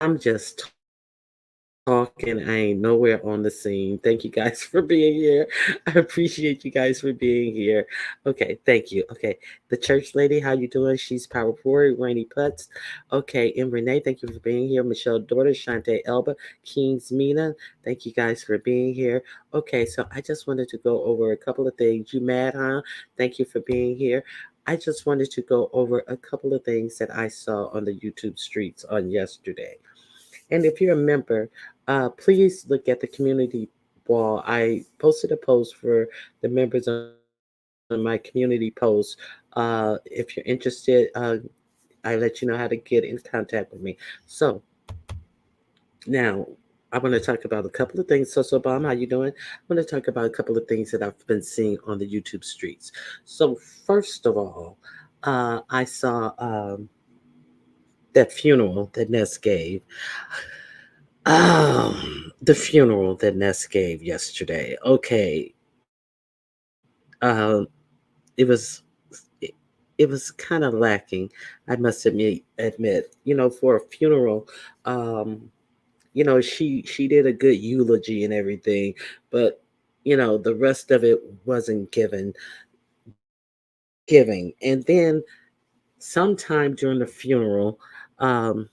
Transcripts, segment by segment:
I'm just talking. I ain't nowhere on the scene. Thank you guys for being here. I appreciate you guys for being here. Okay, thank you. Okay, the church lady, how you doing? She's Power Forward, Rainy Putz. Okay, and Renee, thank you for being here. Michelle Daughter, Shante Elba, Kings Mina, thank you guys for being here. Okay, so I just wanted to go over a couple of things. You mad, huh? Thank you for being here. I just wanted to go over a couple of things that I saw on the YouTube streets on yesterday. And if you remember, please look at the community wall. I posted a post for the members on my community post. If you're interested, I let you know how to get in contact with me. So now I want to talk about a couple of things. So Bomb, how you doing? I want to talk about a couple of things that I've been seeing on the YouTube streets. So first of all, I saw that funeral that Ness gave. The funeral that Ness gave yesterday. Okay. It was it, it was kind of lacking. I must admit, for a funeral, um, she did a good eulogy and everything, but the rest of it wasn't giving. And then sometime during the funeral, um,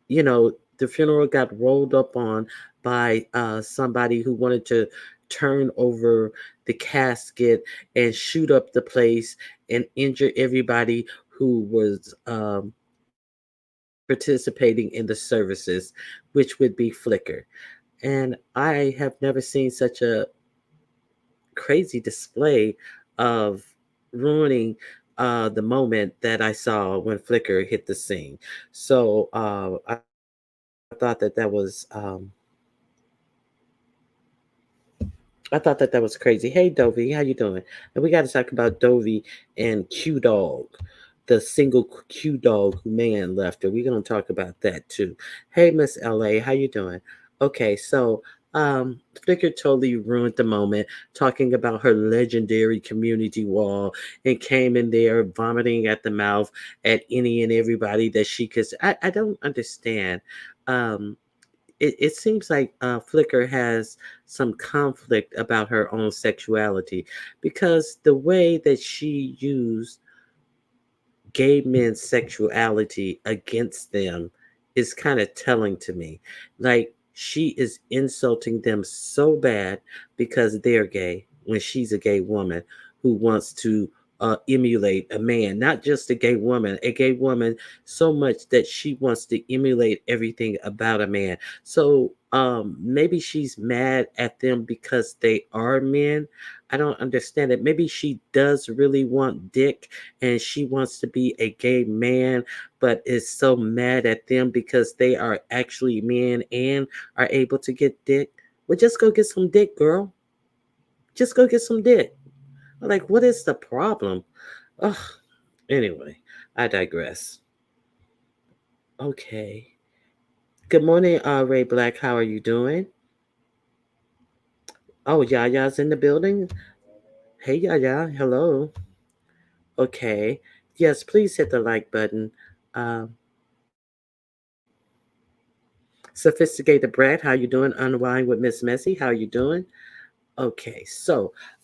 the funeral got rolled up on by somebody who wanted to turn over the casket and shoot up the place and injure everybody who was participating in the services, which would be Flickr. And I have never seen such a crazy display of ruining the moment that I saw when Flickr hit the scene. So I thought that was I thought that was crazy. Hey Dovey, how you doing? And we got to talk about Dovey and Q Dog, the single Q Dog who man left her. We're gonna talk about that too. Hey Miss LA, how you doing? Okay, so Flickr totally ruined the moment, talking about her legendary community wall, and came in there vomiting at the mouth at any and everybody that she could. I don't understand. Um, it seems like Flickr has some conflict about her own sexuality, because the way that she used gay men's sexuality against them is kind of telling to me. Like, she is insulting them so bad because they're gay when she's a gay woman who wants to emulate a man, not just a gay woman so much that she wants to emulate everything about a man. So maybe she's mad at them because they are men. I don't understand it. Maybe she does really want dick and she wants to be a gay man, but is so mad at them because they are actually men and are able to get dick. Well, just go get some dick, girl. Just go get some dick. Like, what is the problem? Ugh. Anyway, I digress. Okay. Good morning, Ray Black. How are you doing? Oh, Yaya's in the building. Hey, Yaya. Hello. Okay. Yes, please hit the like button. Um, Sophisticated Brad, how you doing? Unwind with Miss Messy, how you doing? Okay,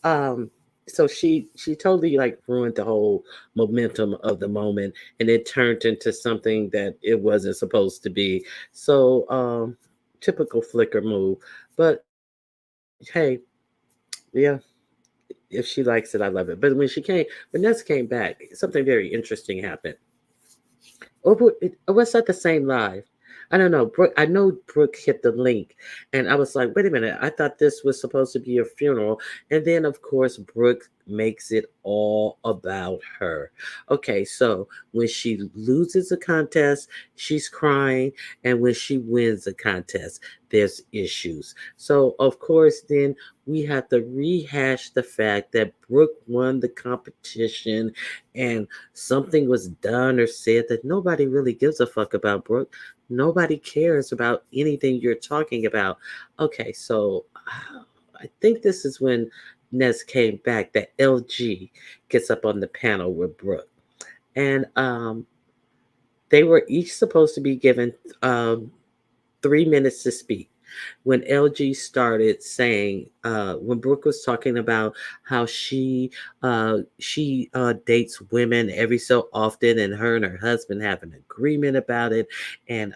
um, so she totally like ruined the whole momentum of the moment, and it turned into something that it wasn't supposed to be. So typical Flickr move, but hey, yeah, if she likes it, I love it. But when Ness came back, something very interesting happened. Was that the same live? I don't know. I know Brooke hit the link, and I was like, wait a minute. I thought this was supposed to be a funeral. And then, of course, Brooke makes it all about her. Okay, so when she loses a contest, she's crying. And when she wins a contest, there's issues. So, of course, then we have to rehash the fact that Brooke won the competition and something was done or said that nobody really gives a fuck about, Brooke. Nobody cares about anything you're talking about. Okay, so I think this is when Nez came back that LG gets up on the panel with Brooke. And they were each supposed to be given 3 minutes to speak. When LG started saying, when Brooke was talking about how she dates women every so often, and her husband have an agreement about it, and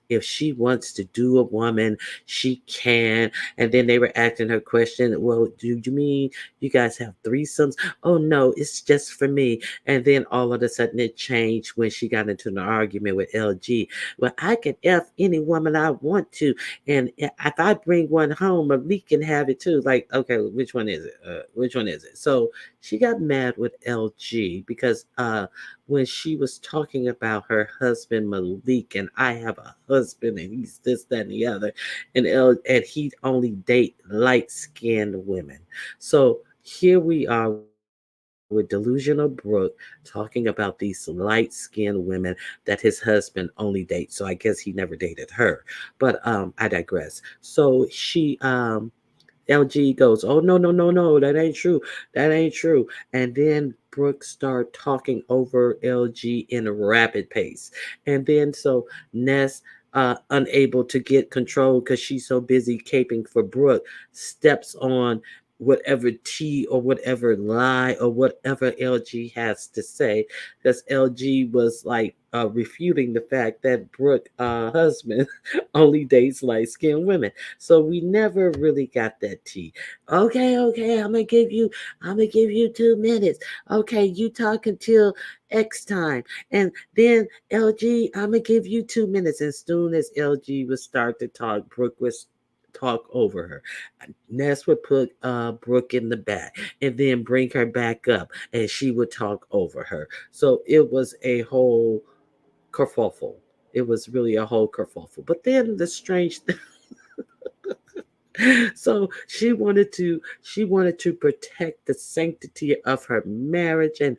if she wants to do a woman, she can. And then they were asking her question, well, do you mean you guys have threesomes? Oh no, it's just for me. And then all of a sudden it changed when she got into an argument with LG. Well, I can F any woman I want to. And if I bring one home, Malik can have it too. Like, okay, which one is it? Which one is it? So she got mad with LG because when she was talking about her husband Malik, and I have a husband and he's this, that, and the other, and he only date light skinned women. So here we are with delusional Brooke talking about these light skinned women that his husband only dates. So I guess he never dated her. But I digress. So LG goes, oh no, no, no, no, that ain't true. That ain't true. And then Brooke start talking over LG in a rapid pace. And then so Ness unable to get control because she's so busy caping for Brooke, steps on whatever tea or whatever lie or whatever LG has to say, because LG was like refuting the fact that Brooke husband only dates light skinned women. So we never really got that tea. Okay, okay, I'm gonna give you 2 minutes. Okay, you talk until X time. And then LG, I'm gonna give you 2 minutes. As soon as LG would start to talk, Brooke was talk over her. Ness would put Brooke in the back and then bring her back up, and she would talk over her. So it was a whole kerfuffle. It was really a whole kerfuffle. But then the strange so she wanted to protect the sanctity of her marriage, and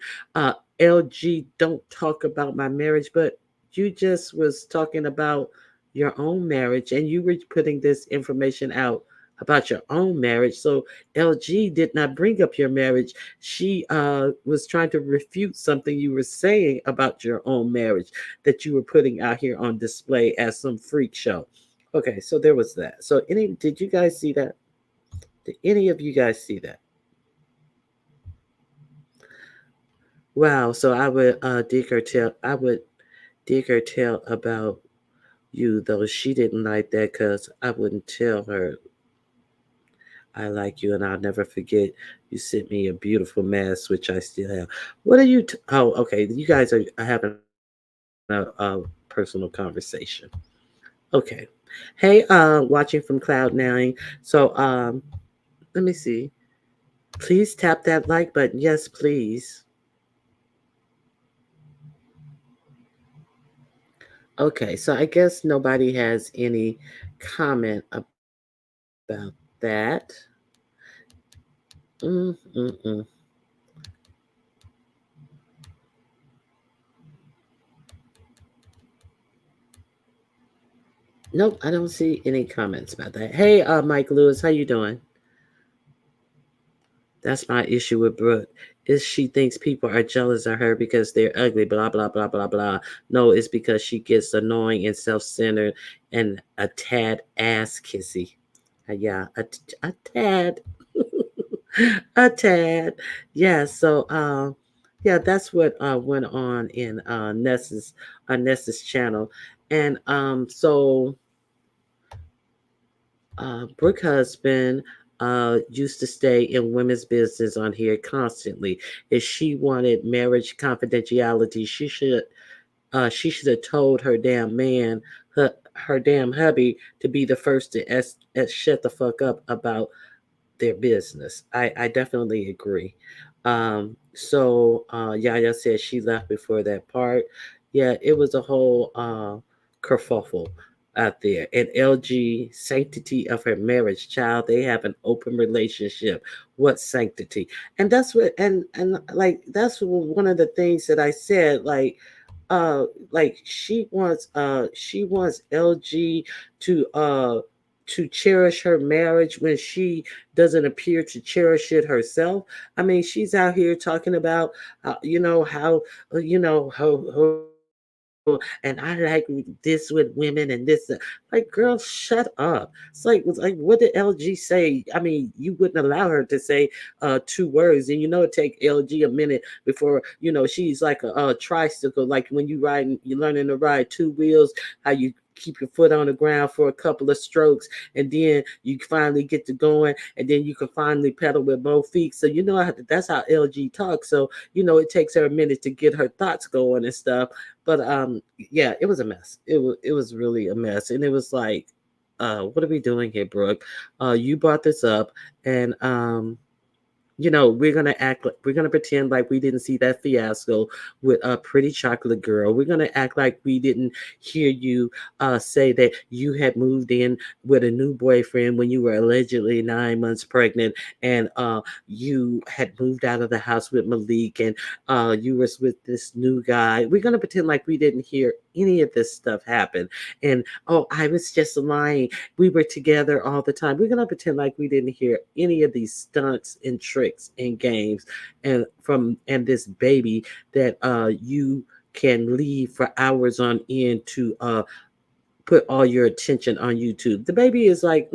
LG, don't talk about my marriage, but you just was talking about your own marriage, and you were putting this information out about your own marriage. So LG did not bring up your marriage. She was trying to refute something you were saying about your own marriage that you were putting out here on display as some freak show. Okay, so there was that. So did you guys see that? Did any of you guys see that? Wow, so I would dig her tail about you, though she didn't like that because I wouldn't tell her I like you, and I'll never forget you sent me a beautiful mask, which I still have. What are you oh, okay, you guys are having a personal conversation. Okay. Hey, watching from Cloud9. So let me see. Please tap that like button. Yes, please. Okay, so I guess nobody has any comment about that. Mm-mm-mm. Nope, I don't see any comments about that. Hey, Mike Lewis, how you doing? That's my issue with Brooke. Is she thinks people are jealous of her because they're ugly, blah blah blah blah blah. No, it's because she gets annoying and self-centered and a tad ass kissy. Yeah, a tad. A tad. Yeah, so yeah, that's what went on in Ness's channel. And so Brooke husband used to stay in women's business on here constantly. If she wanted marriage confidentiality, she should have told her damn man, her damn hubby, to be the first to shut the fuck up about their business. I definitely agree. Yaya said she left before that part. Yeah, it was a whole kerfuffle out there. And LG, sanctity of her marriage, child, they have an open relationship. What sanctity? And that's what and like that's one of the things that I said, like she wants LG to cherish her marriage when she doesn't appear to cherish it herself. I mean, she's out here talking about how, how and I like this with women and this. Like, girl, shut up. It's like, what did LG say? I mean, you wouldn't allow her to say two words, and it take LG a minute before she's like a tricycle. Like when you learning to ride two wheels, how you keep your foot on the ground for a couple of strokes, and then you finally get to going, and then you can finally pedal with both feet. So that's how LG talks. So it takes her a minute to get her thoughts going and stuff. But yeah, it was a mess. It was really a mess, and it was like, what are we doing here, Brooke? You brought this up, and we're gonna pretend like we didn't see that fiasco with a pretty chocolate girl. We're gonna act like we didn't hear you say that you had moved in with a new boyfriend when you were allegedly 9 months pregnant, and you had moved out of the house with Malik, and you was with this new guy. We're gonna pretend like we didn't hear any of this stuff happen, and oh, I was just lying, we were together all the time. We're gonna pretend like we didn't hear any of these stunts and tricks and games, and this baby that you can leave for hours on end to put all your attention on YouTube. The baby is like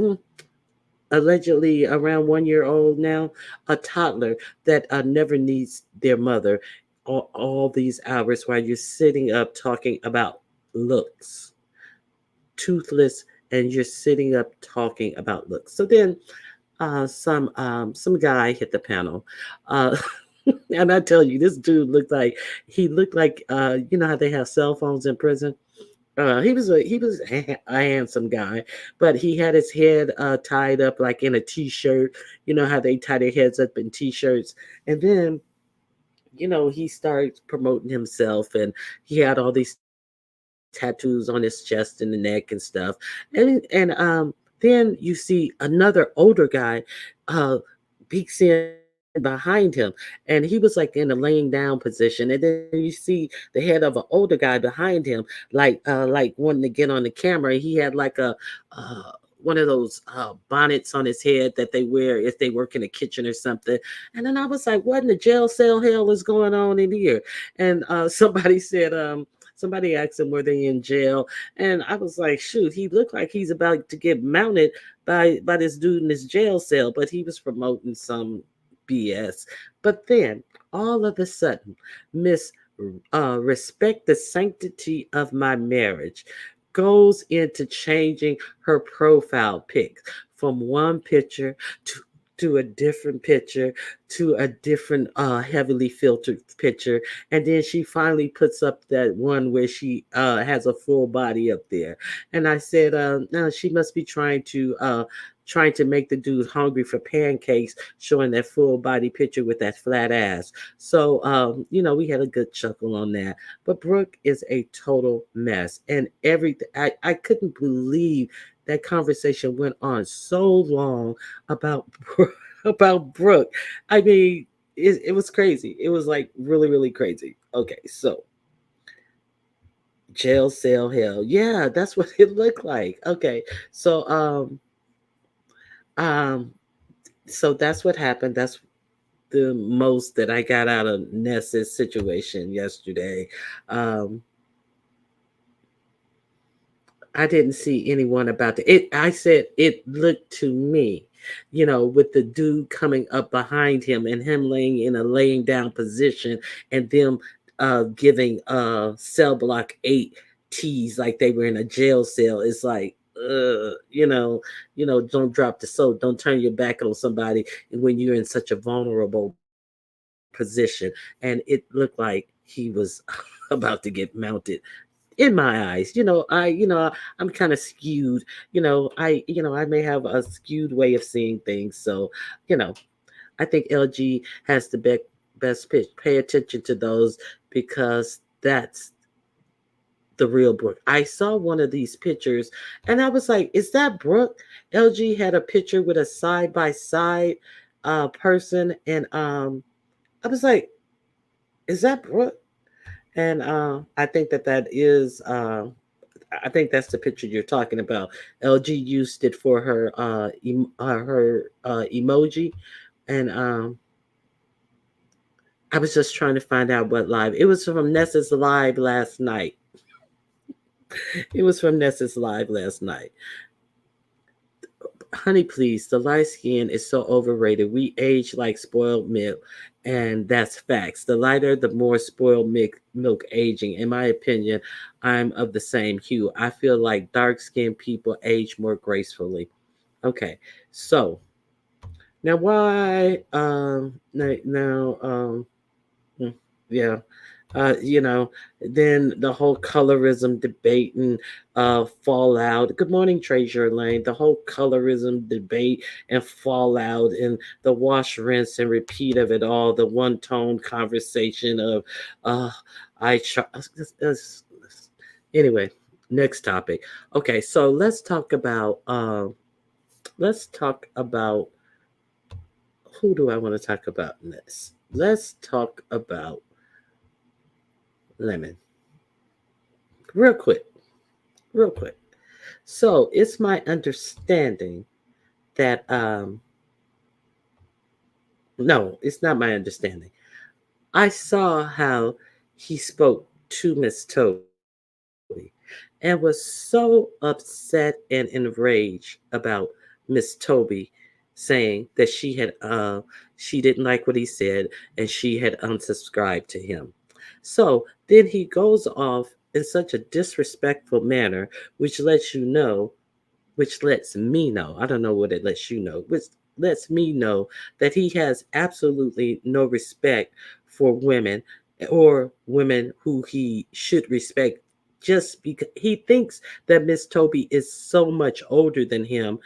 allegedly around 1 year old now, a toddler that never needs their mother. All these hours while you're sitting up talking about looks, toothless, and you're sitting up talking about looks. So then some guy hit the panel. Uh, and I tell you, this dude looked like how they have cell phones in prison. He was a handsome guy, but he had his head tied up like in a t-shirt. You know how they tie their heads up in t-shirts, and then he started promoting himself, and he had all these tattoos on his chest and the neck and stuff. And then you see another older guy uh peeks in behind him, and he was like in a laying down position, and then you see the head of an older guy behind him, like wanting to get on the camera. He had like a one of those bonnets on his head that they wear if they work in a kitchen or something. And then I was like, what in the jail cell hell is going on in here? And somebody asked him, were they in jail? And I was like, shoot, he looked like he's about to get mounted by this dude in this jail cell, but he was promoting some BS. But then all of a sudden, Miss Respect the Sanctity of My Marriage goes into changing her profile pic from one picture to a different picture to a different heavily filtered picture, and then she finally puts up that one where she has a full body up there. And I said, no, she must be trying to make the dude hungry for pancakes, showing that full body picture with that flat ass. So we had a good chuckle on that. But Brooke is a total mess, and everything. I couldn't believe that conversation went on so long about about Brooke. I mean, it was crazy. It was like really, really crazy. Okay, so jail cell hell. Yeah, that's what it looked like. Okay, so um, so that's what happened. That's the most that I got out of Ness's situation yesterday. Um, I didn't see anyone about it. I said it looked to me, with the dude coming up behind him and him laying in a laying down position, and them giving cell block 8 teas like they were in a jail cell. It's like, don't drop the soap, don't turn your back on somebody when you're in such a vulnerable position. And it looked like he was about to get mounted in my eyes. I'm kind of skewed. I may have a skewed way of seeing things. So, you know, I think LG has the best pitch. Pay attention to those, because that's the real Brooke. I saw one of these pictures and I was like, is that Brooke? LG had a picture with a side by side person, and I was like, is that Brooke? And I think that is I think that's the picture you're talking about. LG used it for her emoji, and I was just trying to find out what live. It was from Nessa's live last night. It was from Nessa's live last night. Honey, please, the light skin is so overrated. We age like spoiled milk, and that's facts. The lighter, the more spoiled milk aging. In my opinion, I'm of the same hue. I feel like dark skinned people age more gracefully. Okay, so now why hmm, yeah. You know, then the whole colorism debate and fallout. Good morning, Treasure Lane. The whole colorism debate and fallout and the wash, rinse, and repeat of it all. The one tone conversation of, uh, I try. Anyway, next topic. Okay, so let's talk about who do I want to talk about next? Let's talk about Lemon. Real quick, real quick. So it's my understanding that no, it's not my understanding. I saw how he spoke to Miss Toby and was so upset and enraged about Miss Toby saying that she didn't like what he said and she had unsubscribed to him. So then he goes off in such a disrespectful manner, which lets you know which lets me know, I don't know what it lets you know, which lets me know that he has absolutely no respect for women or women who he should respect just because he thinks that Miss Toby is so much older than him.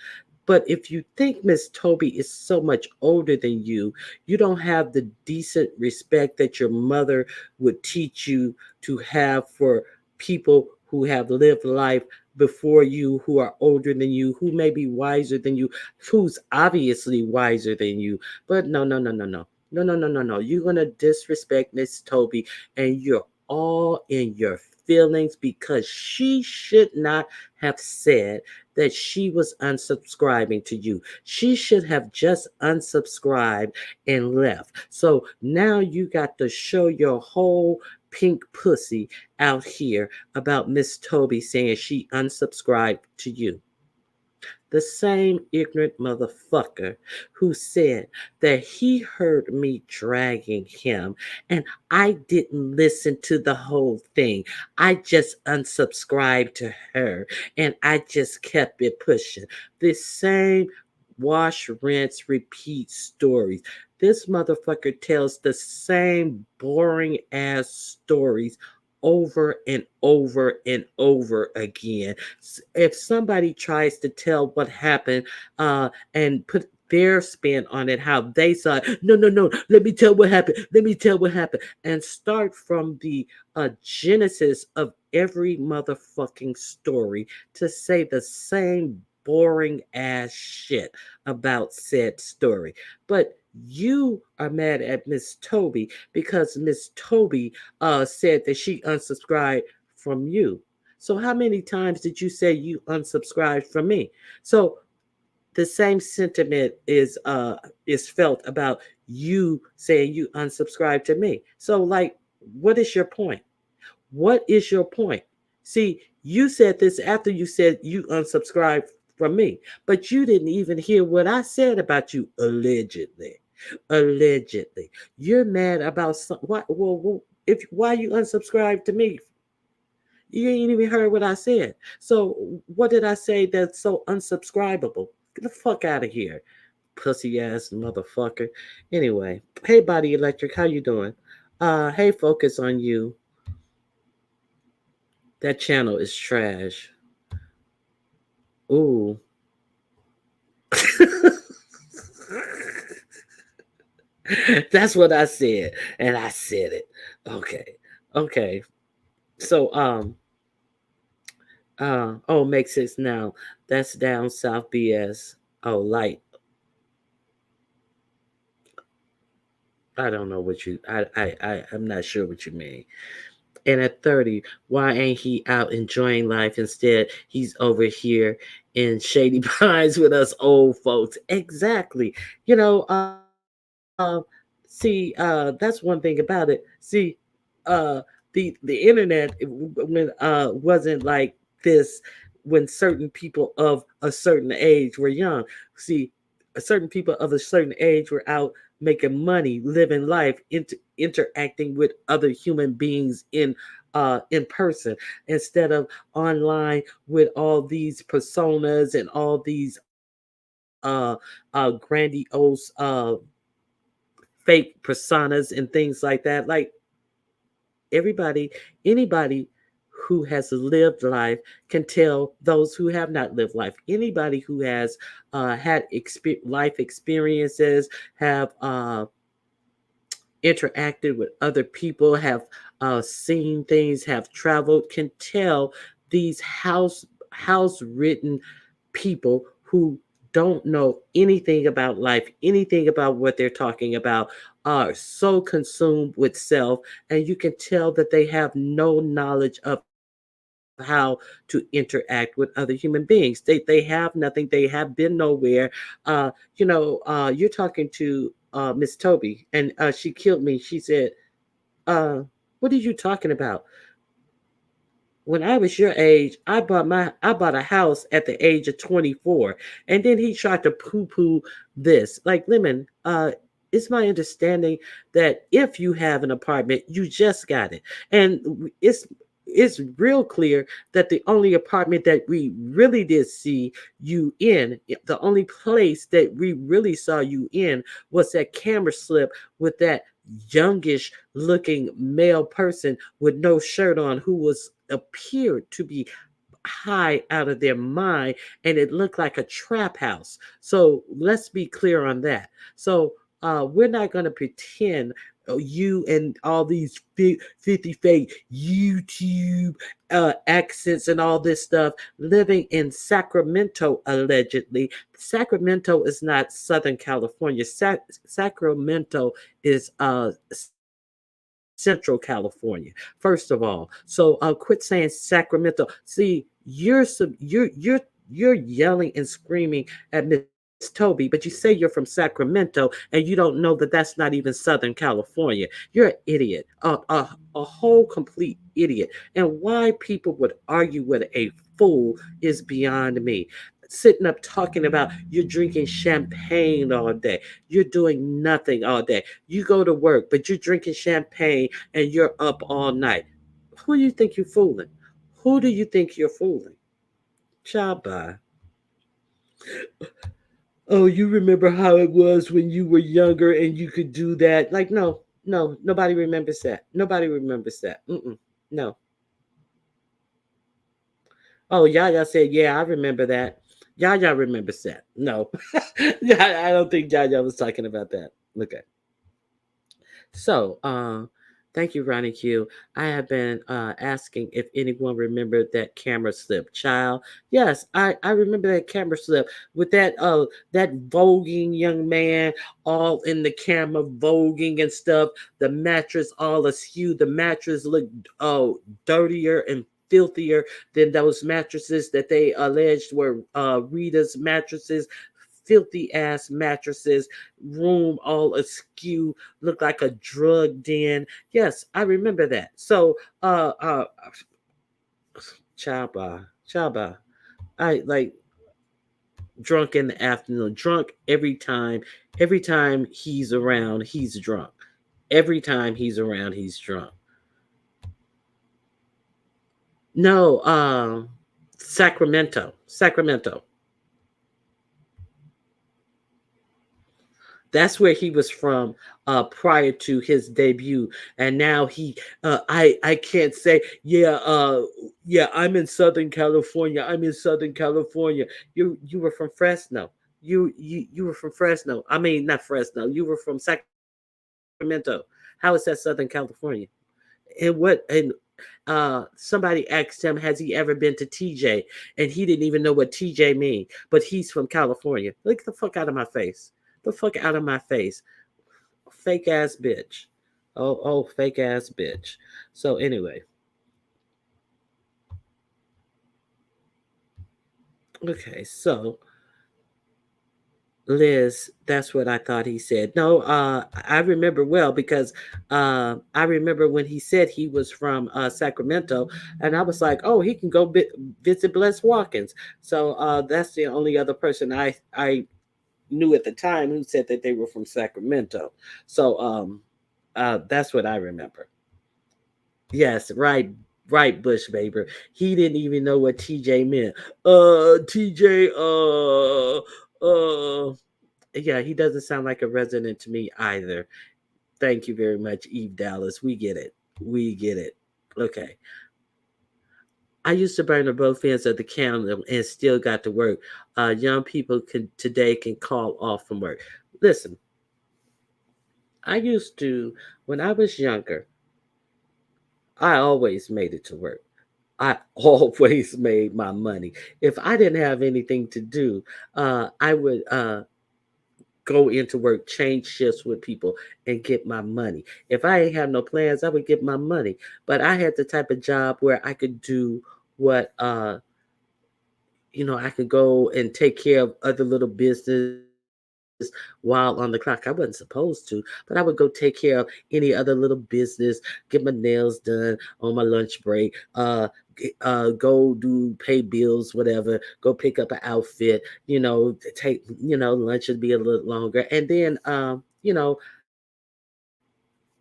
But if you think Miss Toby is so much older than you don't have the decent respect that your mother would teach you to have for people who have lived life before you, who are older than you, who may be wiser than you, who's obviously wiser than you. But no, no, no, no, no. No, no, no, no, no. You're going to disrespect Miss Toby and you're all in your feelings because she should not have said that she was unsubscribing to you. She should have just unsubscribed and left. So now you got to show your whole pink pussy out here about Miss Toby saying she unsubscribed to you. The same ignorant motherfucker who said that he heard me dragging him and I didn't listen to the whole thing. I just unsubscribed to her and I just kept it pushing. The same wash, rinse, repeat stories. This motherfucker tells the same boring ass stories over and over and over again. If somebody tries to tell what happened and put their spin on it, how they saw it, no, no, no, let me tell what happened, let me tell what happened, and start from the genesis of every motherfucking story to say the same boring ass shit about said story. But you are mad at Miss Toby because Miss Toby said that she unsubscribed from you. So how many times did you say you unsubscribed from me? So the same sentiment is felt about you saying you unsubscribed to me. So like, what is your point? What is your point? See, you said this after you said you unsubscribed from me, but you didn't even hear what I said about you allegedly. Allegedly, you're mad about some. If why you unsubscribed to me? You ain't even heard what I said. So what did I say that's so unsubscribable? Get the fuck out of here, pussy ass motherfucker. Anyway, hey Body Electric, how you doing? Hey, Focus on You. That channel is trash. Ooh. That's what I said, and I said it. Okay, okay. So oh, makes sense now. That's down south BS. Oh, light. I don't know what you. I'm not sure what you mean. And at 30, why ain't he out enjoying life? Instead, he's over here in Shady Pines with us old folks. Exactly. You know, see, that's one thing about it. See, uh, the internet when wasn't like this when certain people of a certain age were young. See, certain people of a certain age were out making money, living life, interacting with other human beings in person instead of online with all these personas and all these grandiose fake personas and things like that. Like everybody, anybody who has lived life can tell those who have not lived life. Anybody who has had life experiences, have interacted with other people, have seen things, have traveled, can tell these house written people who don't know anything about life, anything about what they're talking about, are so consumed with self, and you can tell that they have no knowledge of how to interact with other human beings. They have nothing. They have been nowhere. You're talking to Miss Toby, and she killed me. She said, uh, "What are you talking about? When I was your age, I bought a house at the age of 24." And then he tried to poo-poo this. Like, Lemon, it's my understanding that if you have an apartment, you just got it. And it's real clear that the only apartment that we really did see you in, the only place that we really saw you in was that camera slip with that youngish looking male person with no shirt on who was appeared to be high out of their mind, and it looked like a trap house. So let's be clear on that. So we're not going to pretend you and all these 50 fake YouTube accents and all this stuff living in Sacramento allegedly. Sacramento is not Southern California. Sacramento is Central California, first of all. So quit saying Sacramento. See, you're yelling and screaming at Miss Toby, but you say you're from Sacramento and you don't know that that's not even Southern California. You're an idiot, a whole complete idiot. And why people would argue with a fool is beyond me. Sitting up talking about you're drinking champagne all day, you're doing nothing all day. You go to work, but you're drinking champagne and you're up all night. Who do you think you're fooling? Who do you think you're fooling? Chaba. Oh, you remember how it was when you were younger and you could do that? Like, no, no, nobody remembers that. Nobody remembers that. No. Oh, Yaya said, yeah, I remember that. Yaya remembers that. No. Yeah, I don't think Yaya was talking about that. Okay. So, thank you, Ronnie Q. I have been asking if anyone remembered that camera slip. Child, yes, I remember that camera slip with that voguing young man all in the camera voguing and stuff. The mattress all askew. The mattress looked dirtier and filthier than those mattresses that they alleged were Rita's mattresses, filthy ass mattresses, room all askew, looked like a drug den. Yes, I remember that. So, Chaba, Chaba, I like drunk in the afternoon, drunk every time he's around, he's drunk. Every time he's around, he's drunk. No, Sacramento, Sacramento. That's where he was from prior to his debut, and now I can't say yeah I'm in Southern California. I'm in Southern California. You were from Fresno. You were from Fresno. I mean not Fresno. You were from Sacramento. How is that Southern California? And somebody asked him, has he ever been to TJ? And he didn't even know what TJ mean, but he's from California. Look the fuck out of my face. The fuck out of my face. Fake ass bitch. Oh, fake ass bitch. So anyway, okay, so Liz, that's what I thought he said. No, I remember well because I remember when he said he was from Sacramento, and I was like, oh, he can go visit Bless Watkins. So that's the only other person I knew at the time who said that they were from Sacramento. So that's what I remember. Yes, right, right, Bush Baber. He didn't even know what TJ meant. TJ, yeah, he doesn't sound like a resident to me either. Thank you very much, Eve Dallas. We get it. We get it. Okay. I used to burn the both ends of the candle and still got to work. Young people today can call off from work. Listen, I used to, when I was younger, I always made it to work. I always made my money. If I didn't have anything to do, I would go into work, change shifts with people, and get my money. If I ain't have no plans, I would get my money. But I had the type of job where I could do what I could go and take care of other little business while on the clock. I wasn't supposed to, but I would go take care of any other little business, get my nails done on my lunch break, go do pay bills, whatever, go pick up an outfit, take, lunch would be a little longer. And then,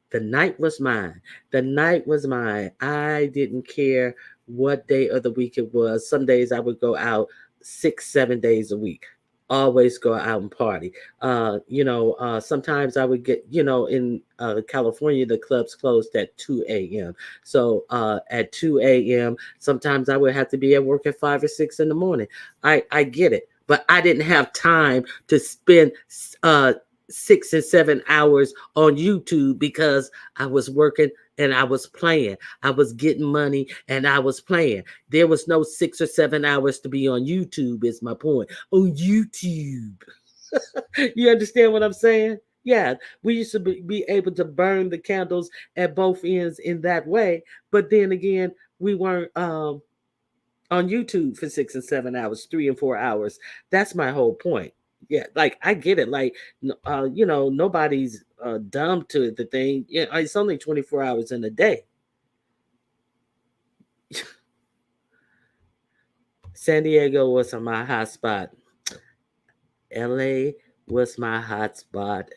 the night was mine. The night was mine. I didn't care what day of the week it was. Some days I would go out 6, 7 days a week. Always go out and party. Sometimes I would get, in California, the clubs closed at 2 a.m. So at 2 a.m., sometimes I would have to be at work at 5 or 6 in the morning. I get it. But I didn't have time to spend 6 and 7 hours on YouTube because I was working and I was playing. I was getting money and I was playing. There was no 6 or 7 hours to be on YouTube, is my point. On YouTube. You understand what I'm saying? Yeah, we used to be able to burn the candles at both ends in that way. But then again, we weren't on YouTube for 6 and 7 hours, 3 and 4 hours. That's my whole point. Yeah, like I get it. Like, nobody's dumb to the thing. Yeah, it's only 24 hours in a day. San Diego was my hot spot. LA was my hot spot.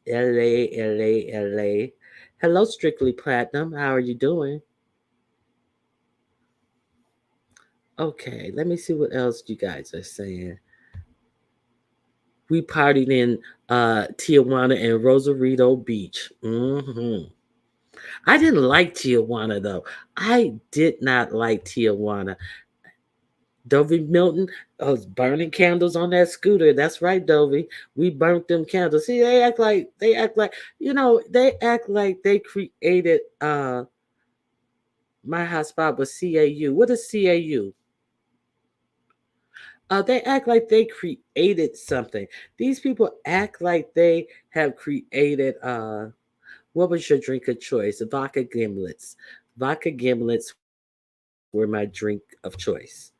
LA. Hello, Strictly Platinum. How are you doing? Okay, let me see what else you guys are saying. We partied in Tijuana and Rosarito Beach. I didn't like Tijuana though. I did not like Tijuana. Dovey Milton was burning candles on that scooter. That's right, Dovey. We burnt them candles. See, they act like they created my hotspot was CAU. What is CAU? They act like they created something. These people act like they have created what was your drink of choice? Vodka gimlets. Vodka gimlets were my drink of choice.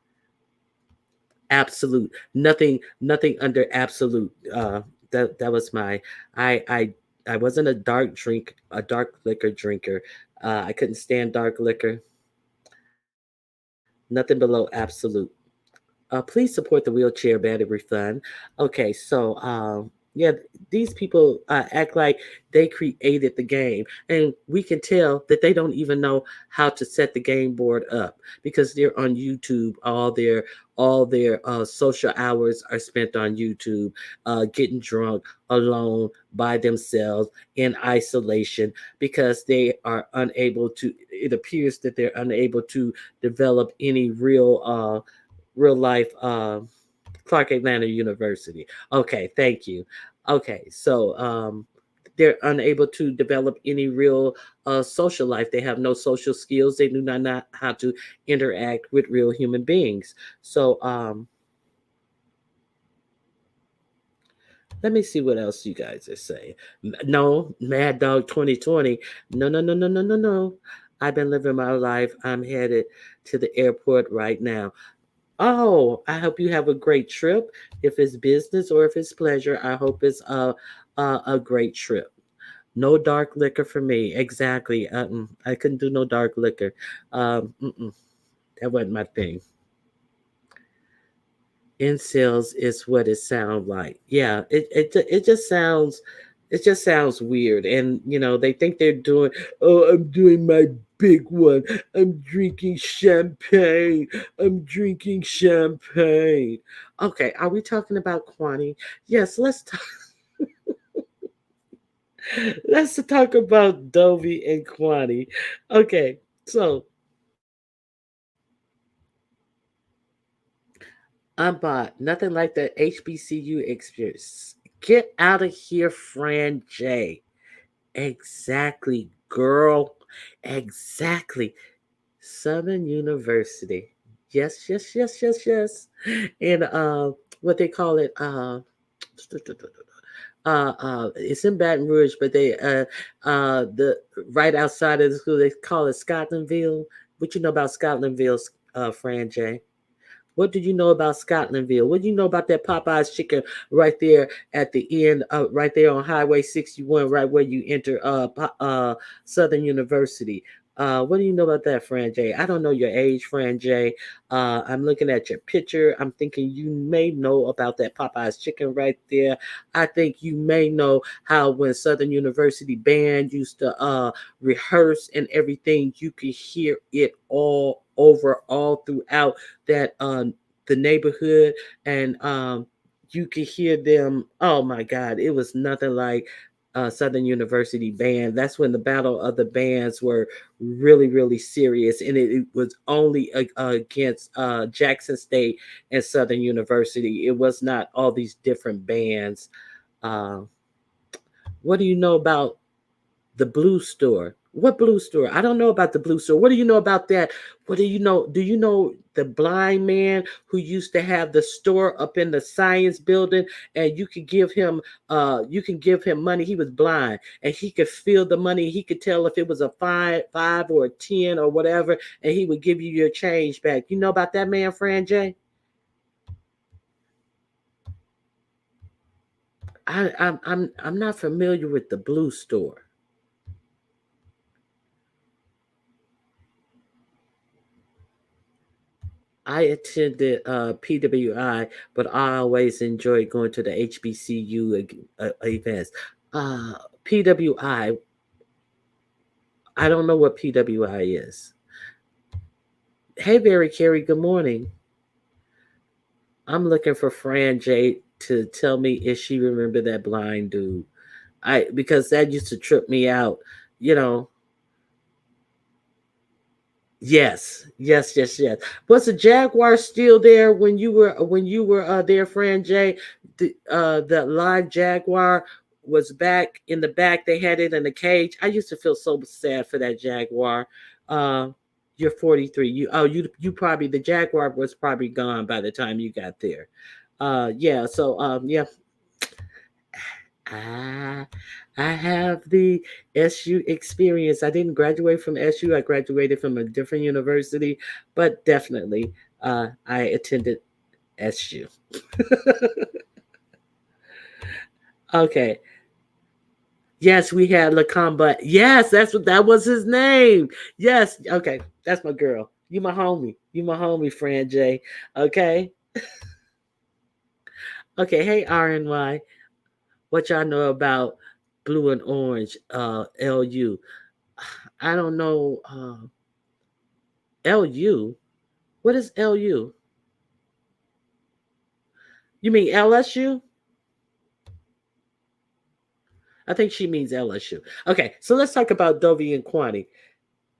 Absolute. Nothing under absolute. That was my I wasn't a dark liquor drinker. I couldn't stand dark liquor. Nothing below absolute. Please support the wheelchair battery fund. Okay, so yeah, these people act like they created the game, and we can tell that they don't even know how to set the game board up because they're on YouTube. All their social hours are spent on YouTube, getting drunk alone by themselves in isolation because they are unable to. It appears that they're unable to develop any real life Clark Atlanta University. Okay, thank you. Okay, so they're unable to develop any real social life. They have no social skills. They do not know how to interact with real human beings. So let me see what else you guys are saying. No, Mad Dog 2020. No. I've been living my life. I'm headed to the airport right now. Oh, I hope you have a great trip. If it's business or if it's pleasure, I hope it's a great trip. No dark liquor for me. Exactly. I couldn't do no dark liquor. Mm-mm, that wasn't my thing. Incels is what it sounds like. Yeah, it just sounds weird. And they think they're doing, oh, I'm doing my big one. I'm drinking champagne. I'm drinking champagne. Okay, are we talking about Kwani? Yes, let's talk about Dovey and Kwani. Okay, so unbought. Nothing like the HBCU experience. Get out of here, Fran J. Exactly, girl. Exactly. Southern University. Yes, yes, yes, yes, yes. And what they call it, it's in Baton Rouge, but they the right outside of the school they call it Scotlandville. What you know about Scotlandville, Fran J? What do you know about Scotlandville? What do you know about that Popeyes chicken right there at the end, right there on Highway 61, right where you enter Southern University? What do you know about that, Fran J? I don't know your age, Fran J. I'm looking at your picture. I'm thinking you may know about that Popeyes chicken right there. I think you may know how when Southern University band used to rehearse and everything, you could hear it all over, all throughout that the neighborhood, and you could hear them. Oh my God, it was nothing like Southern University band. That's when the battle of the bands were really, really serious, and it was only against Jackson State and Southern University. It was not all these different bands. Uh, what do you know about the Blue Store? What Blue Store? I don't know about the Blue Store. What do you know about that? What do you know? Do you know the blind man who used to have the store up in the science building, and you can give him money. He was blind and he could feel the money. He could tell if it was a five or a 10 or whatever, and he would give you your change back. You know about that man, Fran J? I'm not familiar with the Blue Store. I attended PWI, but I always enjoyed going to the HBCU events. Uh, PWI, I don't know what PWI is. Hey, Barry Carey, good morning. I'm looking for Fran J to tell me if she remember that blind dude. Because that used to trip me out. You know, yes, yes, yes, yes. Was the Jaguar still there when you were there, Fran J? The live Jaguar was back in the back. They had it in a cage. I used to feel so sad for that Jaguar. Uh, you're 43. You probably the Jaguar was probably gone by the time you got there. Yeah. So yeah. I I have the SU experience. I didn't graduate from SU. I graduated from a different university, but definitely I attended SU. Okay. Yes, we had Lacomba. Yes, that was his name. Yes. Okay. That's my girl. You my homie. You my homie, Fran J. Okay. Okay. Hey, RNY. What y'all know about blue and orange LU? I don't know. LU? What is LU? You mean LSU? I think she means LSU. Okay, so let's talk about Dovey and Kwani.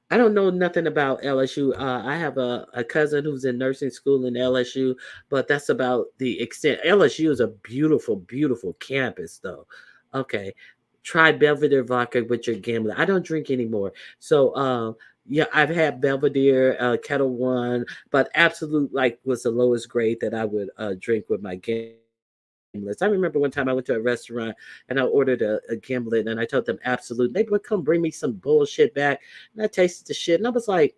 I don't know nothing about LSU. I have a cousin who's in nursing school in LSU, but that's about the extent. LSU is a beautiful, beautiful campus, though. Okay, try Belvedere vodka with your gambling. I don't drink anymore, so yeah, I've had Belvedere, Kettle One, but Absolute like was the lowest grade that I would drink with my gimlets. I remember one time I went to a restaurant and I ordered a gimlet and I told them Absolute. They would come bring me some bullshit back, and I tasted the shit and I was like,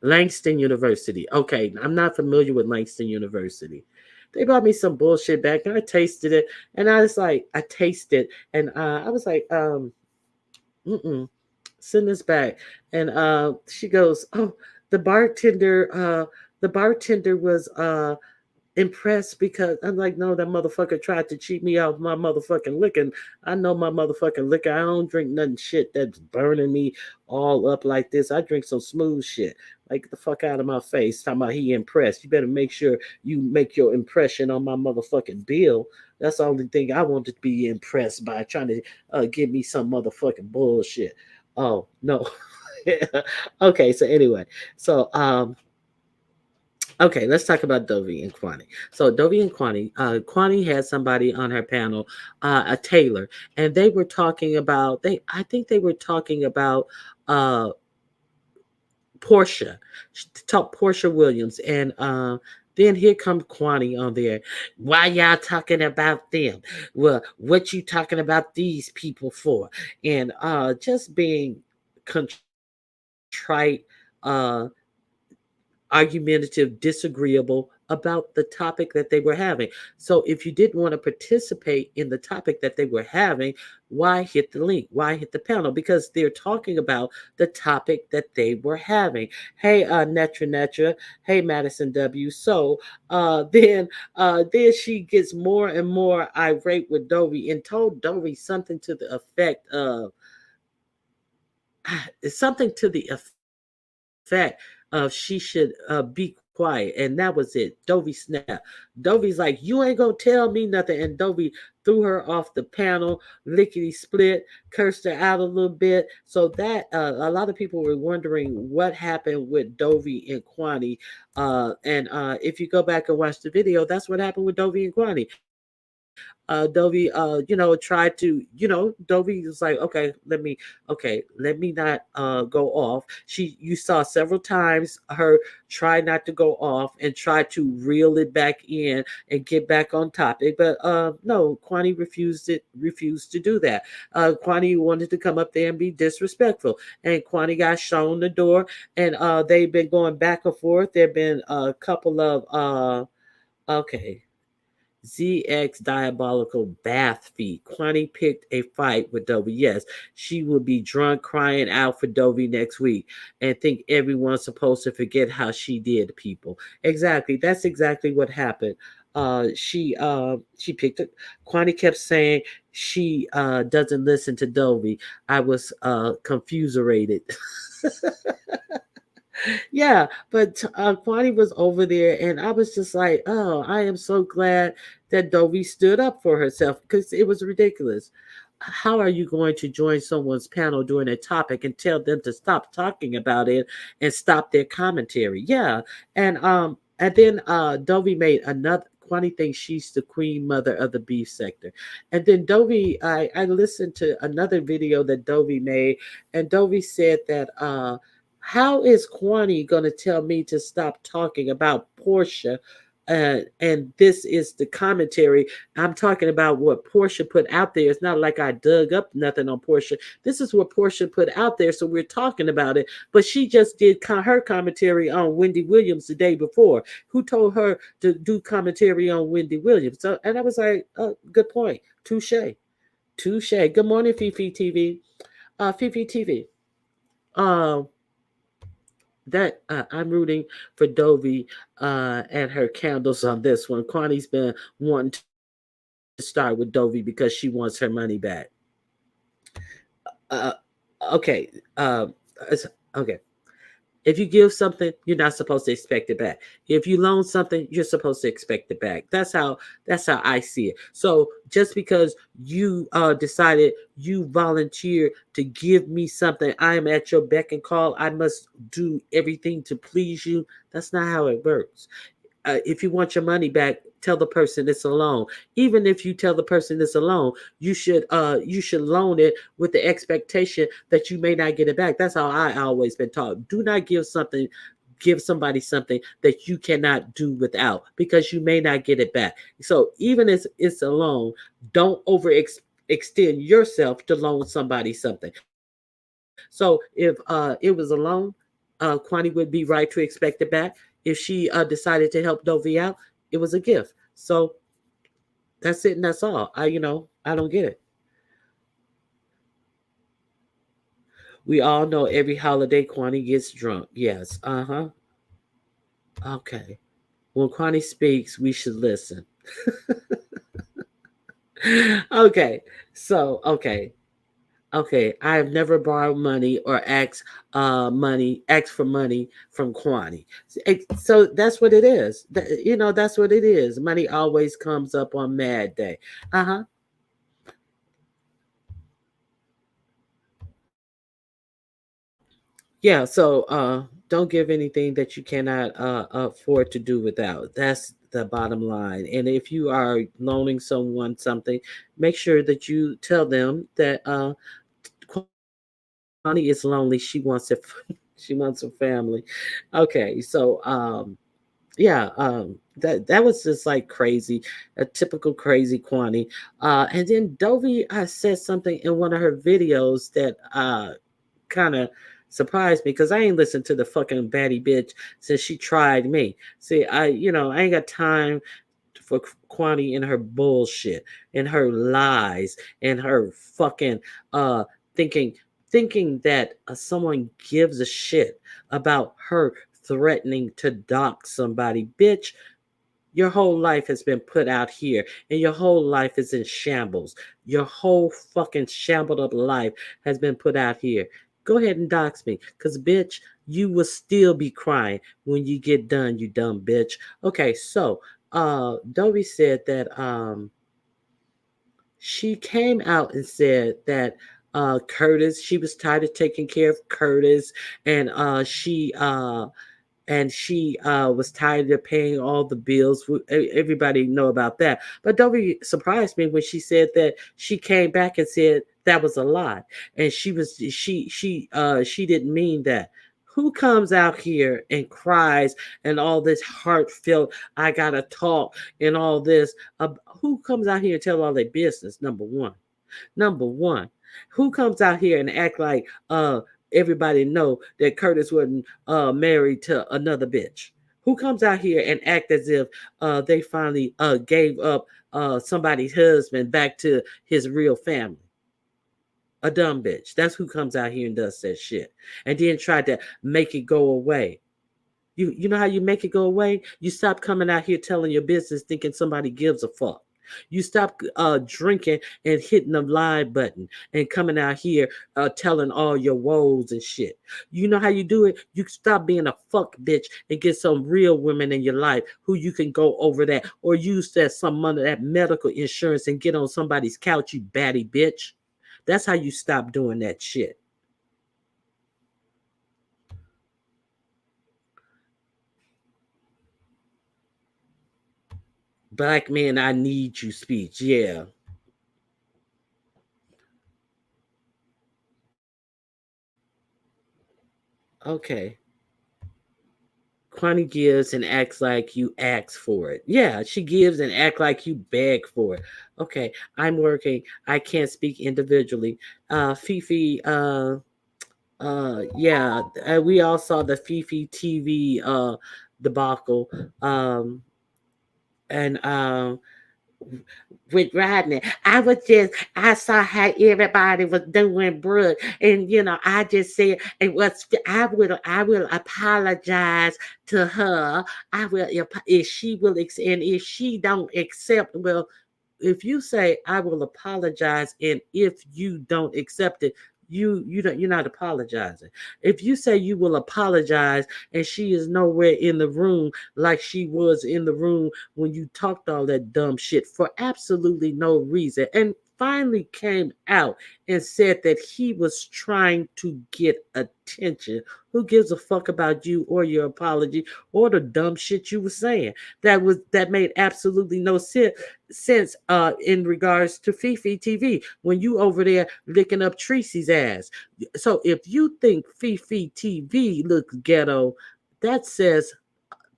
Langston University. Okay, I'm not familiar with Langston University. They brought me some bullshit back, and I tasted it, and I was like, I tasted, and I was like, mm-mm, send this back. And she goes, oh, the bartender, the bartender was impressed because I'm like, no, that motherfucker tried to cheat me out of my motherfucking liquor. And I know my motherfucking liquor. I don't drink nothing shit that's burning me all up like this. I drink some smooth shit. Like, get the fuck out of my face. Talking about he impressed. You better make sure you make your impression on my motherfucking bill. That's the only thing I want to be impressed by, trying to give me some motherfucking bullshit. Oh no. Okay, so anyway, so okay, let's talk about Dovey and Kwani. So Dovey and Kwani had somebody on her panel, a Taylor, and they were talking about I think they were talking about uh Portia, talk Portia Williams, and then here comes Kwani on there. Why y'all talking about them? Well, what you talking about these people for? And just being contrite, uh argumentative, disagreeable about the topic that they were having. So if you didn't want to participate in the topic that they were having, why hit the link? Why hit the panel? Because they're talking about the topic that they were having. Hey, Netra Netra. Hey, Madison W. So then she gets more and more irate with Dovey and told Dovey something to the effect of something to the effect of she should be quiet. And that was it. Dovey snapped. Dovey's like, you ain't gonna tell me nothing. And Dovey threw her off the panel, lickety split, cursed her out a little bit. So that a lot of people were wondering what happened with Dovey and Kwani. And if you go back and watch the video, that's what happened with Dovey and Kwani. Dovey, tried to, Dovey was like, okay, let me not go off. You saw several times her try not to go off and try to reel it back in and get back on topic, but no, Kwani refused to do that. Kwani wanted to come up there and be disrespectful, and Kwani got shown the door, and they've been going back and forth. There've been a couple of okay. ZX Diabolical Bath Fee. Kwani picked a fight with Dovey. Yes, she will be drunk crying out for Dovey next week and think everyone's supposed to forget how she did people. Exactly. That's exactly what happened. She picked it. Kwani kept saying she doesn't listen to Dovey. I was confuserated. Yeah, but Kwani was over there, and I was just like, oh, I am so glad that Dovey stood up for herself because it was ridiculous. How are you going to join someone's panel during a topic and tell them to stop talking about it and stop their commentary? Yeah, and then Dovey made another. Kwani thinks she's the queen mother of the beef sector, and then Dovey. I listened to another video that Dovey made, and Dovey said that how is Kwani going to tell me to stop talking about Portia? And this is the commentary. I'm talking about what Portia put out there. It's not like I dug up nothing on Portia. This is what Portia put out there. So we're talking about it. But she just did her commentary on Wendy Williams the day before. Who told her to do commentary on Wendy Williams? So, and I was like, good point. Touche. Touche. Good morning, Fifi TV. Fifi TV. Um, that I'm rooting for Dovey and her candles on this one. Kwani's been wanting to start with Dovey because she wants her money back. Uh, okay, okay. If you give something, you're not supposed to expect it back. If you loan something, you're supposed to expect it back. That's how I see it. So just because you decided you volunteered to give me something, I'm at your beck and call. I must do everything to please you. That's not how it works. If you want your money back, tell the person it's a loan. Even if you tell the person it's a loan, you should loan it with the expectation that you may not get it back. That's how I always been taught. Do not give somebody something that you cannot do without because you may not get it back. So even if it's a loan, don't extend yourself to loan somebody something. So if it was a loan, Kwani would be right to expect it back. If she decided to help Dovey out, it was a gift. So that's it, and that's all. I don't get it. We all know every holiday Kwani gets drunk. Yes. Uh-huh. Okay. When Kwani speaks, we should listen. Okay. So, okay. I have never borrowed money or asked for money from Kwani. So that's what it is. That's what it is. Money always comes up on Mad Day. Uh-huh. Yeah, so don't give anything that you cannot afford to do without. That's the bottom line. And if you are loaning someone something, make sure that you tell them that Connie is lonely. She wants a she wants a family. Okay, so yeah, that was just like crazy, a typical crazy Kwani. And then Dovey said something in one of her videos that kind of surprised me because I ain't listened to the fucking baddie bitch since she tried me. See, I ain't got time for Kwani and her bullshit and her lies and her fucking thinking thinking that someone gives a shit about her threatening to dock somebody. Bitch, your whole life has been put out here and your whole life is in shambles. Your whole fucking shambled up life has been put out here. Go ahead and dox me. Cause bitch, you will still be crying when you get done, you dumb bitch. Okay, so Dovey said that she came out and said that Curtis, she was tired of taking care of Curtis, and she was tired of paying all the bills. Everybody know about that. But don't be surprised me when she said that she came back and said that was a lie, and she didn't mean that. Who comes out here and cries and all this heartfelt, I gotta talk and all this? Who comes out here and tell all their business? Number one. Number one, who comes out here and act like everybody know that Curtis wasn't married to another bitch? Who comes out here and act as if they finally gave up somebody's husband back to his real family? A dumb bitch. That's who comes out here and does that shit. And then try to make it go away. You know how you make it go away? You stop coming out here telling your business thinking somebody gives a fuck. You stop drinking and hitting the live button and coming out here telling all your woes and shit. You know how you do it? You stop being a fuck bitch and get some real women in your life who you can go over that or use that some money, that medical insurance and get on somebody's couch, you batty bitch. That's how you stop doing that shit. Black man, I need you speech. Yeah. Okay. Kwani gives and acts like you ask for it. Yeah, she gives and act like you beg for it. Okay, I'm working. I can't speak individually. Fifi, yeah, we all saw the Fifi TV debacle. And with Rodney. I saw how everybody was doing Brooke, and I just said it was. I will apologize to her. If she will, and if she don't accept, well, if you say I will apologize, and if you don't accept it, you're not apologizing. If you say you will apologize and she is nowhere in the room like she was in the room when you talked all that dumb shit for absolutely no reason, and finally came out and said that he was trying to get attention. Who gives a fuck about you or your apology or the dumb shit you were saying? That made absolutely no sense in regards to Fifi TV when you over there licking up Tracy's ass. So if you think Fifi TV looks ghetto, that says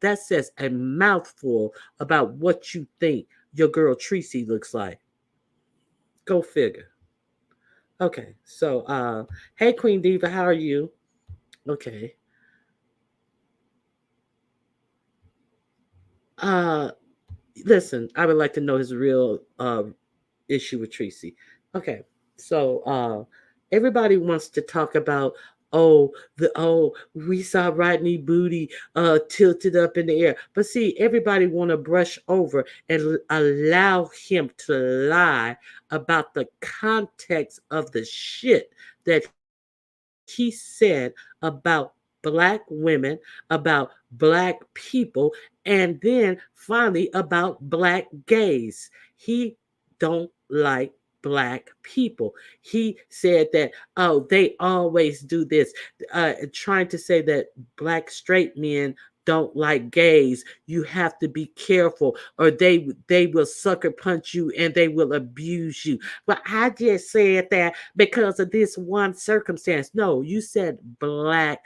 that says a mouthful about what you think your girl Tracy looks like. Go figure. Okay, so hey Queen Diva, how are you? Okay. Uh, listen, I would like to know his real issue with Tracy. Okay, so everybody wants to talk about we saw Rodney Booty tilted up in the air, but see, everybody want to brush over and allow him to lie about the context of the shit that he said about black women, about black people, and then finally about black gays. He don't like black people. He said that, oh, they always do this, trying to say that black straight men don't like gays. You have to be careful, or they will sucker punch you and they will abuse you. But I just said that because of this one circumstance. No, you said black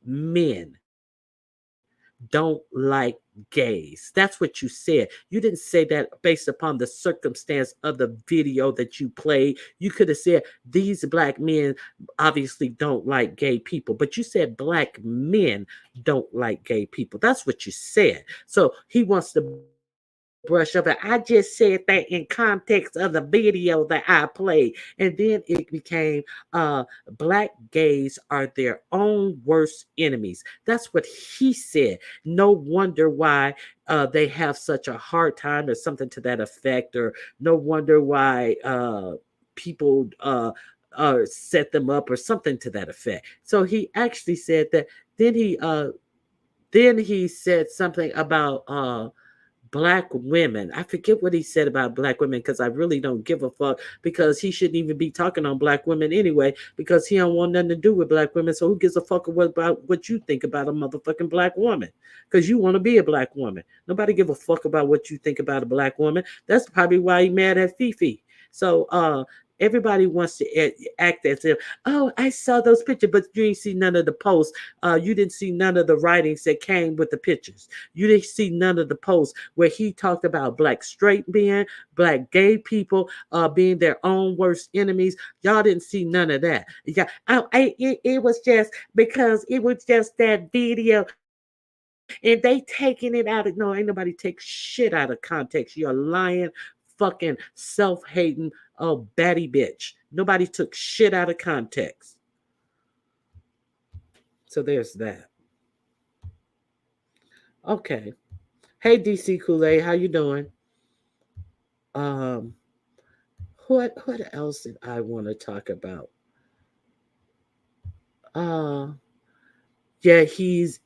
men don't like gays. That's what you said. You didn't say that based upon the circumstance of the video that you played. You could have said these black men obviously don't like gay people, but you said black men don't like gay people. That's what you said. So he wants to brush up. I just said that in context of the video that I played. And then it became black gays are their own worst enemies. That's what he said. No wonder why they have such a hard time, or something to that effect, or no wonder why people set them up, or something to that effect. So he actually said that. Then he said something about black women. I forget what he said about black women, because I really don't give a fuck, because he shouldn't even be talking on black women anyway, because he don't want nothing to do with black women. So who gives a fuck about what you think about a motherfucking black woman? Because you want to be a black woman. Nobody give a fuck about what you think about a black woman. That's probably why he mad at Fifi. So everybody wants to act as if, oh, I saw those pictures, but you didn't see none of the posts. You didn't see none of the writings that came with the pictures. You didn't see none of the posts where he talked about black straight men, black gay people being their own worst enemies. Y'all didn't see none of that. Yeah, it was just because it was just that video, and they taking it out of, no, ain't nobody take shit out of context. You're lying, fucking self-hating, oh, batty bitch. Nobody took shit out of context. So there's that. Okay. Hey, DC Kool-Aid, how you doing? Um, what else did I want to talk about? Uh, yeah, he's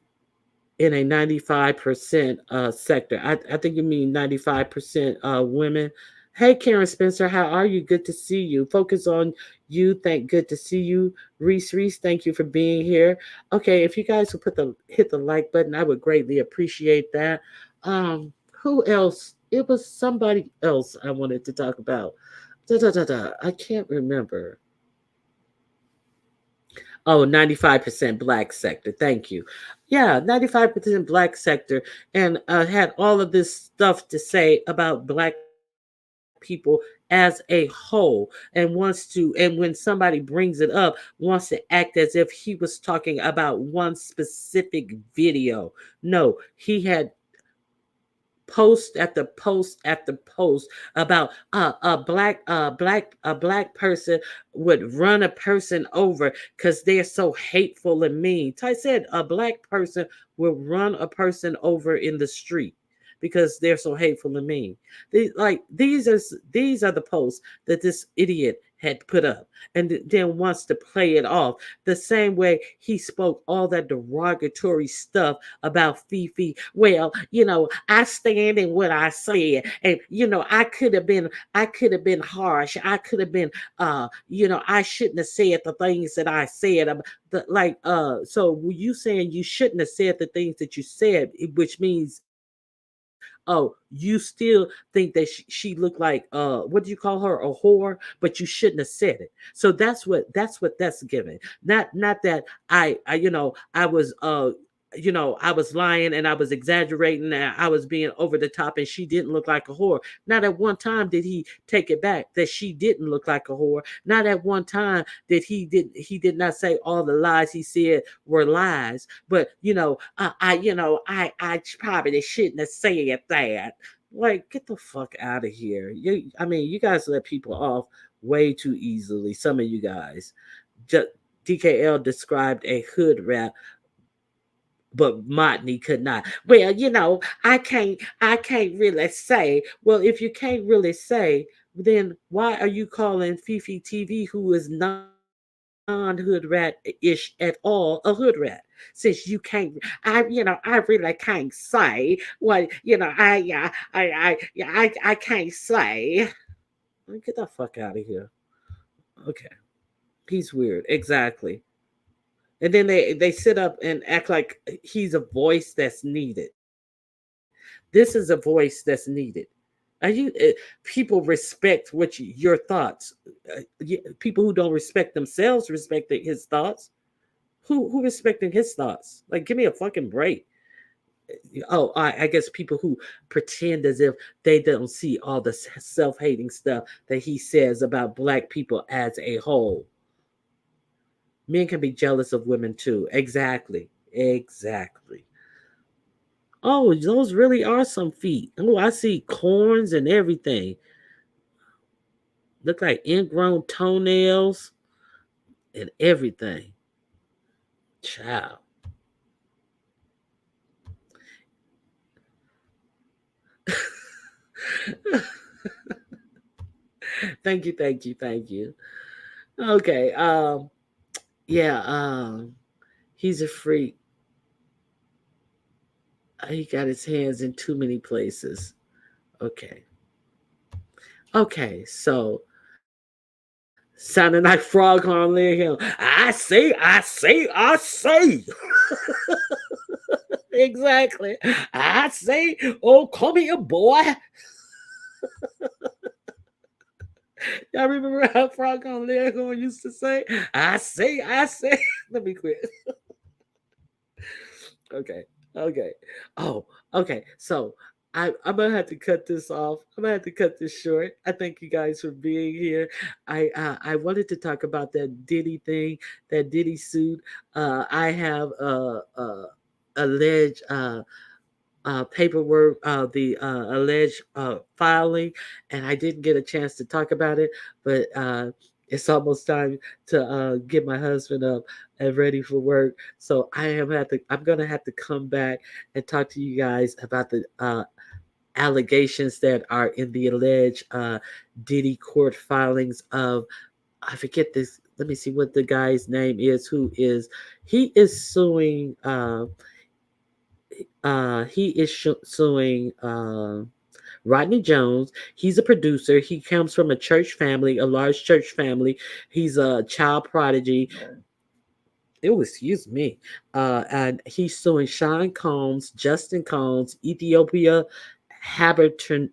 in a 95% sector. I think you mean 95% women. Hey, Karen Spencer, how are you? Good to see you. Focus on you. Good to see you. Reese, thank you for being here. Okay, if you guys would hit the like button, I would greatly appreciate that. Who else? It was somebody else I wanted to talk about. I can't remember. Oh, 95% black sector. Thank you. Yeah, 95% black sector, and had all of this stuff to say about black people as a whole, and when somebody brings it up, wants to act as if he was talking about one specific video. No, he had post after post after post about a black person would run a person over because they're so hateful and mean. Ty said a black person will run a person over in the street because they're so hateful and mean. These are the posts that this idiot had put up, and then wants to play it off the same way he spoke all that derogatory stuff about Fifi. Well, I stand in what I said, and I could have been harsh. I could have been, I shouldn't have said the things that I said. So you saying you shouldn't have said the things that you said, which means, oh, you still think that she looked like, what do you call her, a whore, but you shouldn't have said it. So that's what that's giving. Not that I was I was lying and I was exaggerating and I was being over the top and she didn't look like a whore. Not at one time did he take it back that she didn't look like a whore. Not at one time did he did not say all the lies he said were lies. But I probably shouldn't have said that. Like, get the fuck out of here. You guys let people off way too easily. Some of you guys. Just DKL described a hood rap, but Motley could not. Well, I can't really say. Well, if you can't really say, then why are you calling Fifi TV, who is non-hood rat-ish at all, a hood rat? Since you can't, I really can't say what, I can't say. Get the fuck out of here. Okay, he's weird. Exactly. And then they sit up and act like he's a voice that's needed. This is a voice that's needed. Are you people respect your thoughts? People who don't respect themselves respect his thoughts. Who respecting his thoughts? Like, give me a fucking break. Oh, I guess people who pretend as if they don't see all the self-hating stuff that he says about black people as a whole. Men can be jealous of women too. Exactly. Exactly. Oh, those really are some feet. Oh, I see corns and everything. Look like ingrown toenails and everything. Child. Thank you, thank you, thank you. Okay. Yeah, he's a freak. He got his hands in too many places. Okay. Okay, so sounding like Froghorn Leghorn. I say. Exactly. I say, oh, come here, boy. Y'all remember how Froghorn Leghorn used to say, I say. Let me quit. Okay. Okay. Oh, okay. So I'm gonna have to cut this off. I'm gonna have to cut this short. I thank you guys for being here. I wanted to talk about that Diddy thing, that Diddy suit. I have alleged paperwork, the alleged filing, and I didn't get a chance to talk about it, but it's almost time to get my husband up and ready for work. So I'm gonna have to come back and talk to you guys about the allegations that are in the alleged Diddy court filings of, I forget this. Let me see what the guy's name is. He is suing? He is suing Rodney Jones. He's a producer. He comes from a church family, a large church family. He's a child prodigy. Oh, excuse me. And he's suing Sean Combs, Justin Combs, Ethiopia Habertanaim,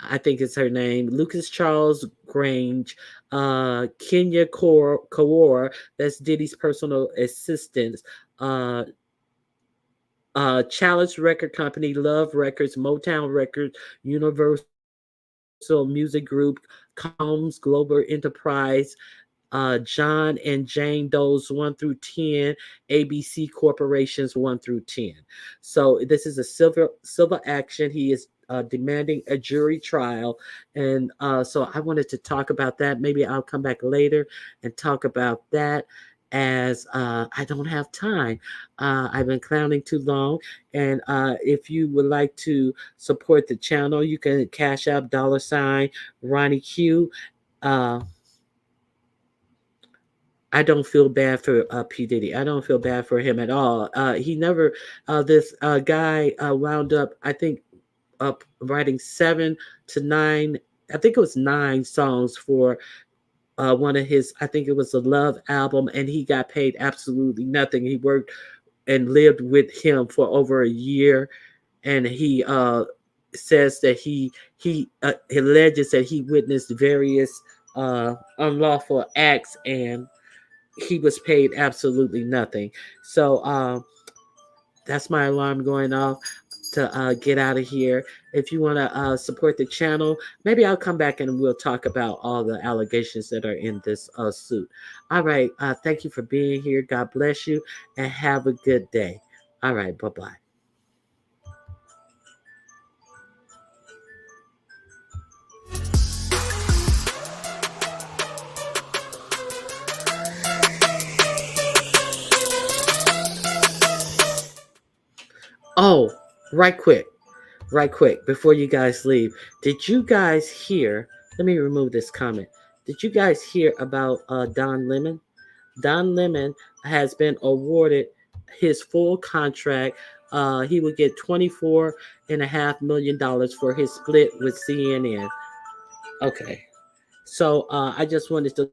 I think it's her name, Lucas Charles Grange, Kenya Kawor, that's Diddy's personal assistant, uh, Chalice Record Company, Love Records, Motown Records, Universal Music Group, Combs Global Enterprise, John and Jane Doe's 1 through 10, ABC Corporations 1 through 10. So this is a civil action. He is demanding a jury trial, and so I wanted to talk about that. Maybe I'll come back later and talk about that. As I don't have time, I've been clowning too long. And if you would like to support the channel, you can cash out $ Ronnie Q. Uh, I don't feel bad for P Diddy. I don't feel bad for him at all. He never. This guy wound up, I think, up writing 7 to 9. I think it was 9 songs for one of his. I think it was a Love album, and he got paid absolutely nothing. He worked and lived with him for over a year, and he says that he alleges that he witnessed various unlawful acts, and he was paid absolutely nothing. So that's my alarm going off to get out of here. If you want to support the channel, maybe I'll come back and we'll talk about all the allegations that are in this suit. All right. Thank you for being here. God bless you and have a good day. All right. Bye bye. Oh, right quick. Right quick, before you guys leave, did you guys hear? Let me remove this comment. Did you guys hear about Don Lemon? Don Lemon has been awarded his full contract. He would get $24.5 million for his split with CNN. Okay, so I just wanted to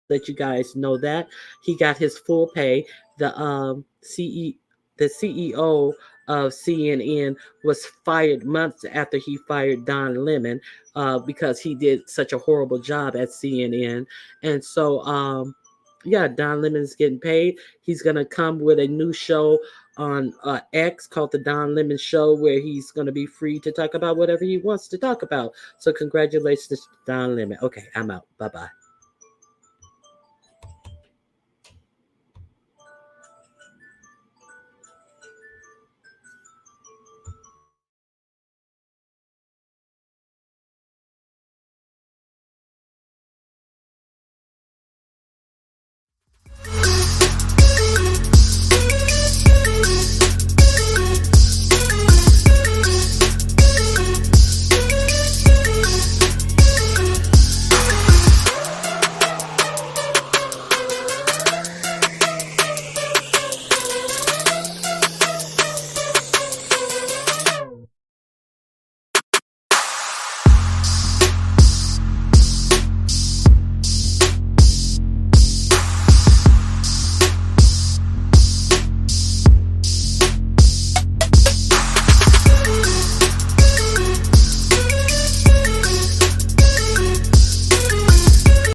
let you guys know that he got his full pay. The the CEO of CNN was fired months after he fired Don Lemon because he did such a horrible job at CNN. And so, yeah, Don Lemon's getting paid. He's gonna come with a new show on X called the Don Lemon Show, where he's gonna be free to talk about whatever he wants to talk about. So, congratulations, Don Lemon. Okay, I'm out. Bye bye.